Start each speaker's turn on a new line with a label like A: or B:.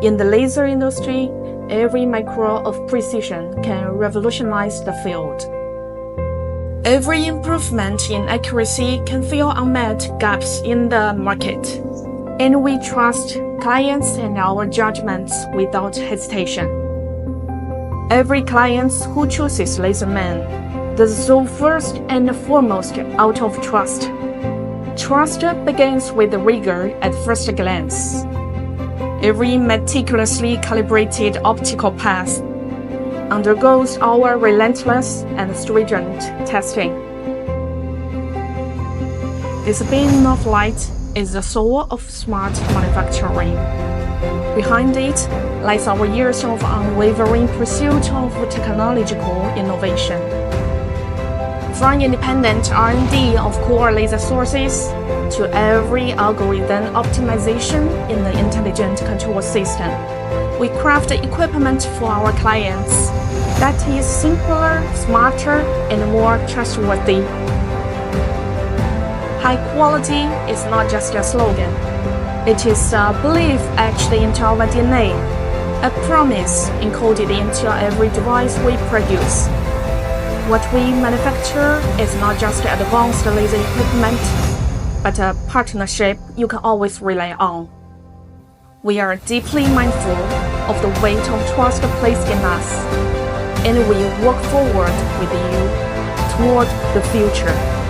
A: In the laser industry, every micro of precision can revolutionize the field. Every improvement in accuracy can fill unmet gaps in the market, and we trust clients and our judgments without hesitation. Every client who chooses LaserMen does so first and foremost out of trust. Trust begins with rigor at first glance. Every meticulously calibrated optical path undergoes our relentless and stringent testing. This beam of light is the soul of smart manufacturing. Behind it lies our years of unwavering pursuit of technological innovation. From independent R&D of core laser sources to every algorithm optimization in the intelligent control system, we craft equipment for our clients that is simpler, smarter, and more trustworthy. High quality is not just a slogan. It is a belief etched into our DNA, a promise encoded into every device we produce. What we manufacture is not just advanced laser equipment, but a partnership you can always rely on. We are deeply mindful of the weight of trust placed in us, and we work forward with you toward the future.